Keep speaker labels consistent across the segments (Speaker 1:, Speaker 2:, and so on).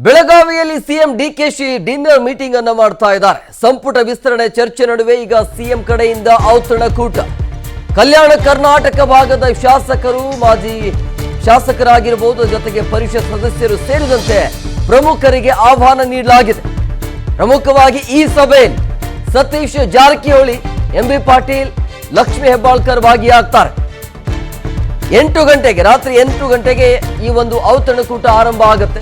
Speaker 1: ಬೆಳಗಾವಿಯಲ್ಲಿ CM DKShi dinner meeting ಅನ್ನು ಮಾಡ್ತಾ ಇದ್ದಾರೆ. ಸಂಪುಟ ವಿಸ್ತರಣೆ ಚರ್ಚೆ ನಡುವೆ ಈಗ ಸಿಎಂ ಕಡೆಯಿಂದ ಔತಣಕೂಟ. ಕಲ್ಯಾಣ ಕರ್ನಾಟಕ ಭಾಗದ ಶಾಸಕರು, ಮಾಜಿ ಶಾಸಕರಾಗಿರಬಹುದು, ಜೊತೆಗೆ ಪರಿಷತ್ ಸದಸ್ಯರು ಸೇರಿದಂತೆ ಪ್ರಮುಖರಿಗೆ ಆಹ್ವಾನ ನೀಡಲಾಗಿದೆ. ಪ್ರಮುಖವಾಗಿ ಈ ಸಭೆಯಲ್ಲಿ ಸತೀಶ್ ಜಾರಕಿಹೊಳಿ, ಎಂಬಿ ಪಾಟೀಲ್, ಲಕ್ಷ್ಮೀ ಹೆಬ್ಬಾಳ್ಕರ್ ಭಾಗಿಯಾಗ್ತಾರೆ. 8 ಗಂಟೆಗೆ, ರಾತ್ರಿ 8 ಗಂಟೆಗೆ ಈ ಒಂದು ಔತಣಕೂಟ ಆರಂಭ ಆಗುತ್ತೆ.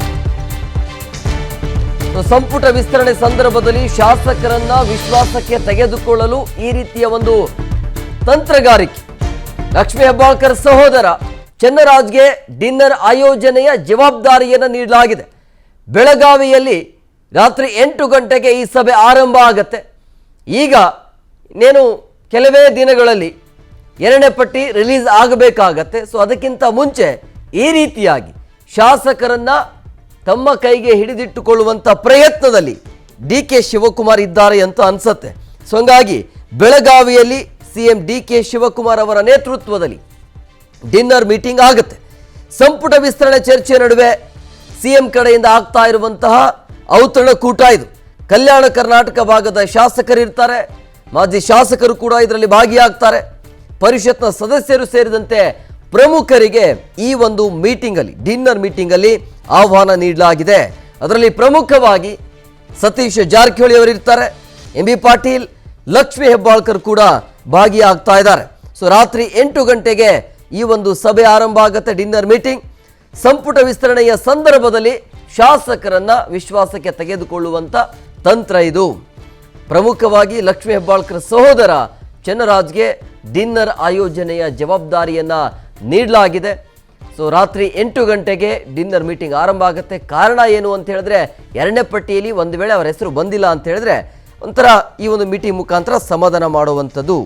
Speaker 1: ಸಂಪುಟ ವಿಸ್ತರಣೆ ಸಂದರ್ಭದಲ್ಲಿ ಶಾಸಕರನ್ನ ವಿಶ್ವಾಸಕ್ಕೆ ತೆಗೆದುಕೊಳ್ಳಲು ಈ ರೀತಿಯ ಒಂದು ತಂತ್ರಗಾರಿಕೆ. ಲಕ್ಷ್ಮೀ ಹೆಬ್ಬಾಳ್ಕರ್ ಸಹೋದರ ಚೆನ್ನರಾಜ್ಗೆ ಡಿನ್ನರ್ ಆಯೋಜನೆಯ ಜವಾಬ್ದಾರಿಯನ್ನು ನೀಡಲಾಗಿದೆ. ಬೆಳಗಾವಿಯಲ್ಲಿ ರಾತ್ರಿ 8 ಗಂಟೆಗೆ ಈ ಸಭೆ ಆರಂಭ ಆಗುತ್ತೆ. ಈಗ ಇನ್ನೇನು ಕೆಲವೇ ದಿನಗಳಲ್ಲಿ 2ನೇ ಪಟ್ಟಿ ರಿಲೀಸ್ ಆಗಬೇಕಾಗತ್ತೆ. ಸೊ ಅದಕ್ಕಿಂತ ಮುಂಚೆ ಈ ರೀತಿಯಾಗಿ ಶಾಸಕರನ್ನ ತಮ್ಮ ಕೈಗೆ ಹಿಡಿದಿಟ್ಟುಕೊಳ್ಳುವಂಥ ಪ್ರಯತ್ನದಲ್ಲಿ ಡಿ.ಕೆ. ಶಿವಕುಮಾರ್ ಇದ್ದಾರೆ ಅಂತ ಅನ್ಸುತ್ತೆ. ಸೊ ಹಂಗಾಗಿ ಬೆಳಗಾವಿಯಲ್ಲಿ ಸಿಎಂ ಡಿ.ಕೆ. ಶಿವಕುಮಾರ್ ಅವರ ನೇತೃತ್ವದಲ್ಲಿ ಡಿನ್ನರ್ ಮೀಟಿಂಗ್ ಆಗುತ್ತೆ. ಸಂಪುಟ ವಿಸ್ತರಣೆ ಚರ್ಚೆ ನಡುವೆ ಸಿಎಂ ಕಡೆಯಿಂದ ಆಗ್ತಾ ಇರುವಂತಹ ಔತಣಕೂಟ ಇದು. ಕಲ್ಯಾಣ ಕರ್ನಾಟಕ ಭಾಗದ ಶಾಸಕರಿರ್ತಾರೆ, ಮಾಜಿ ಶಾಸಕರು ಕೂಡ ಇದರಲ್ಲಿ ಭಾಗಿಯಾಗ್ತಾರೆ. ಪರಿಷತ್ನ ಸದಸ್ಯರು ಸೇರಿದಂತೆ ಪ್ರಮುಖರಿಗೆ ಈ ಒಂದು ಮೀಟಿಂಗಲ್ಲಿ, ಡಿನ್ನರ್ ಮೀಟಿಂಗಲ್ಲಿ ಆಹ್ವಾನ ನೀಡಲಾಗಿದೆ. ಅದರಲ್ಲಿ ಪ್ರಮುಖವಾಗಿ ಸತೀಶ್ ಜಾರಕಿಹೊಳಿ ಅವರಿರ್ತಾರೆ, ಎಂಬಿ ಪಾಟೀಲ್, ಲಕ್ಷ್ಮೀ ಹೆಬ್ಬಾಳ್ಕರ್ ಕೂಡ ಭಾಗಿಯಾಗ್ತಾ ಇದ್ದಾರೆ. ಸೊ ರಾತ್ರಿ 8 ಗಂಟೆಗೆ ಈ ಒಂದು ಸಭೆ ಆರಂಭ ಆಗುತ್ತೆ, ಡಿನ್ನರ್ ಮೀಟಿಂಗ್. ಸಂಪುಟ ವಿಸ್ತರಣೆಯ ಸಂದರ್ಭದಲ್ಲಿ ಶಾಸಕರನ್ನ ವಿಶ್ವಾಸಕ್ಕೆ ತೆಗೆದುಕೊಳ್ಳುವಂಥ ತಂತ್ರ ಇದು. ಪ್ರಮುಖವಾಗಿ ಲಕ್ಷ್ಮೀ ಹೆಬ್ಬಾಳ್ಕರ್ ಸಹೋದರ ಚೆನ್ನರಾಜ್ಗೆ ಡಿನ್ನರ್ ಆಯೋಜನೆಯ ಜವಾಬ್ದಾರಿಯನ್ನ ನೀಡಲಾಗಿದೆ. ಸೊ ರಾತ್ರಿ 8 ಗಂಟೆಗೆ ಡಿನ್ನರ್ ಮೀಟಿಂಗ್ ಆರಂಭ ಆಗುತ್ತೆ. ಕಾರಣ ಏನು ಅಂತ ಹೇಳಿದ್ರೆ, 2ನೇ ಪಟ್ಟಿಯಲ್ಲಿ ಒಂದು ವೇಳೆ ಅವರ ಹೆಸರು ಬಂದಿಲ್ಲ ಅಂತ ಹೇಳಿದ್ರೆ ಒಂಥರ ಈ ಒಂದು ಮೀಟಿಂಗ್ ಮುಖಾಂತರ ಸಮಾಧಾನ ಮಾಡುವಂಥದ್ದು